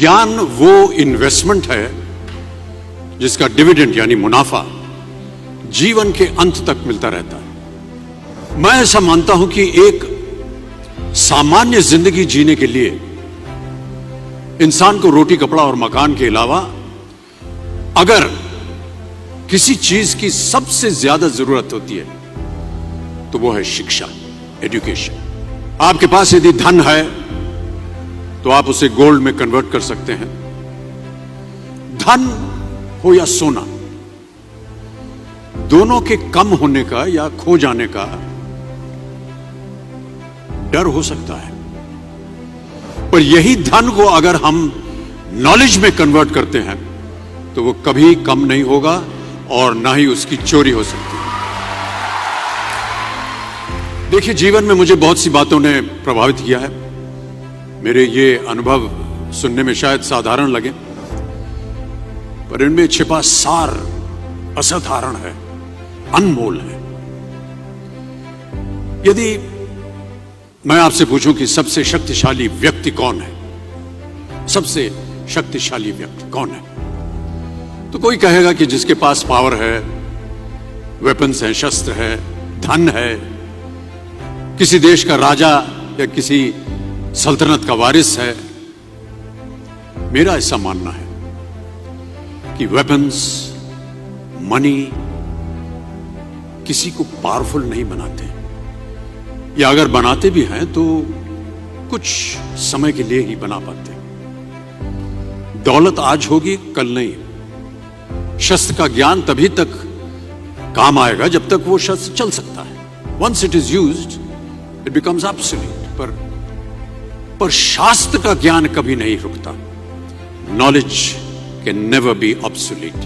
ज्ञान वो इन्वेस्टमेंट है जिसका डिविडेंड यानी मुनाफा जीवन के अंत तक मिलता रहता है। मैं ऐसा मानता हूं कि एक सामान्य जिंदगी जीने के लिए इंसान को रोटी कपड़ा और मकान के अलावा अगर किसी चीज की सबसे ज्यादा जरूरत होती है तो वो है शिक्षा, एजुकेशन। आपके पास यदि धन है तो आप उसे गोल्ड में कन्वर्ट कर सकते हैं। धन हो या सोना, दोनों के कम होने का या खो जाने का डर हो सकता है, पर यही धन को अगर हम नॉलेज में कन्वर्ट करते हैं तो वो कभी कम नहीं होगा और ना ही उसकी चोरी हो सकती है। देखिए, जीवन में मुझे बहुत सी बातों ने प्रभावित किया है। मेरे ये अनुभव सुनने में शायद साधारण लगे, पर इनमें छिपा सार असाधारण है, अनमोल है। यदि मैं आपसे पूछूं कि सबसे शक्तिशाली व्यक्ति कौन है, सबसे शक्तिशाली व्यक्ति कौन है, तो कोई कहेगा कि जिसके पास पावर है, वेपन्स हैं, शस्त्र है, धन है, किसी देश का राजा या किसी सल्तनत का वारिस है। मेरा ऐसा मानना है कि वेपन्स, मनी किसी को पावरफुल नहीं बनाते, या अगर बनाते भी हैं तो कुछ समय के लिए ही बना पाते। दौलत आज होगी, कल नहीं। शस्त्र का ज्ञान तभी तक काम आएगा जब तक वो शस्त्र चल सकता है। Once it is used it becomes obsolete. पर शास्त्र का ज्ञान कभी नहीं रुकता। Knowledge can never be obsolete.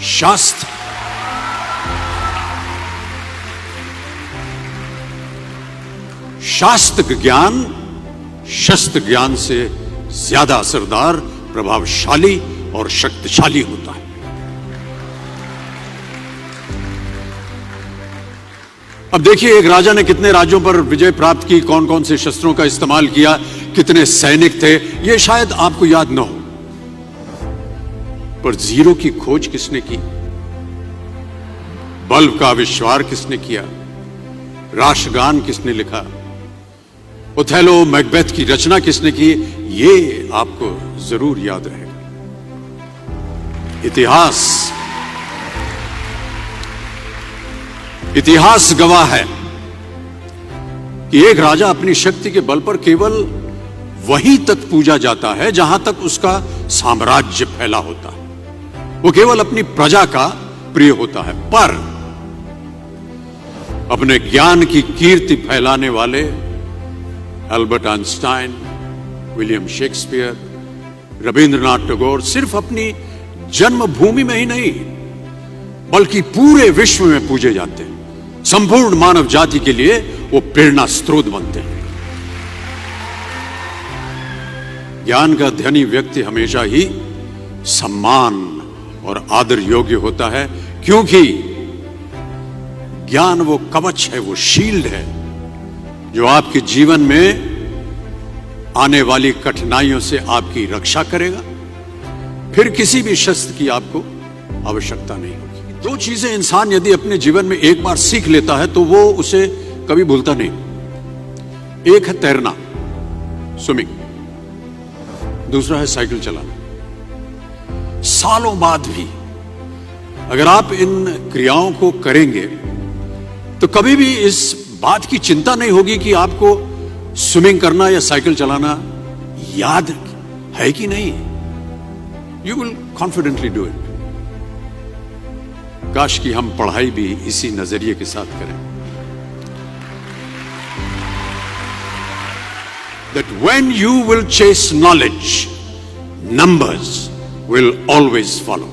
शास्त्र ज्ञान शस्त्र ज्ञान से ज्यादा असरदार, प्रभावशाली और शक्तिशाली होता है। अब देखिए, एक राजा ने कितने राज्यों पर विजय प्राप्त की, कौन कौन से शस्त्रों का इस्तेमाल किया, कितने सैनिक थे, यह शायद आपको याद न हो, पर जीरो की खोज किसने की, बल्ब का आविष्कार किसने किया, राष्ट्रगान किसने लिखा, ओथेलो मैकबेथ की रचना किसने की, ये आपको जरूर याद रहेगा। इतिहास गवाह है कि एक राजा अपनी शक्ति के बल पर केवल वहीं तक पूजा जाता है जहां तक उसका साम्राज्य फैला होता है। वो केवल अपनी प्रजा का प्रिय होता है, पर अपने ज्ञान की कीर्ति फैलाने वाले Albert Einstein, William Shakespeare, Rabindranath Tagore सिर्फ अपनी जन्मभूमि में ही नहीं बल्कि पूरे विश्व में पूजे जाते हैं। संपूर्ण मानव जाति के लिए वो प्रेरणा स्रोत बनते हैं। ज्ञान का धनी व्यक्ति हमेशा ही सम्मान और आदर योग्य होता है, क्योंकि ज्ञान वो कवच है, वो शील्ड है जो आपके जीवन में आने वाली कठिनाइयों से आपकी रक्षा करेगा। फिर किसी भी शस्त्र की आपको आवश्यकता नहीं होगी। दो चीजें इंसान यदि अपने जीवन में एक बार सीख लेता है तो वो उसे कभी भूलता नहीं। एक है तैरना, स्विमिंग, दूसरा है साइकिल चलाना। सालों बाद भी अगर आप इन क्रियाओं को करेंगे तो कभी भी इस बात की चिंता नहीं होगी कि आपको स्विमिंग करना या साइकिल चलाना याद है कि नहीं। You will confidently do it. काश कि हम पढ़ाई भी इसी नजरिए के साथ करें, that when you will chase knowledge, numbers will always follow.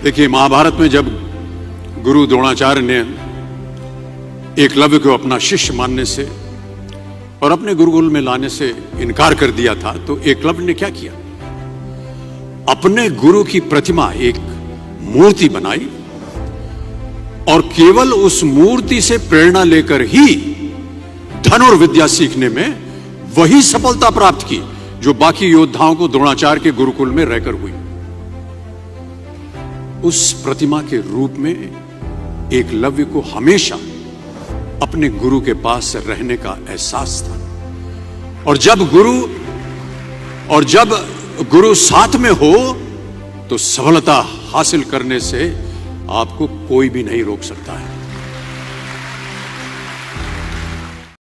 देखिए, महाभारत में जब गुरु द्रोणाचार्य ने एकलव्य को अपना शिष्य मानने से और अपने गुरुकुल में लाने से इनकार कर दिया था, तो एकलव्य ने क्या किया? अपने गुरु की प्रतिमा, एक मूर्ति बनाई और केवल उस मूर्ति से प्रेरणा लेकर ही धनुर्विद्या सीखने में वही सफलता प्राप्त की जो बाकी योद्धाओं को द्रोणाचार्य के गुरुकुल में रहकर हुई। उस प्रतिमा के रूप में एकलव्य को हमेशा अपने गुरु के पास रहने का एहसास था। और जब गुरु साथ में हो तो सफलता हासिल करने से आपको कोई भी नहीं रोक सकता है।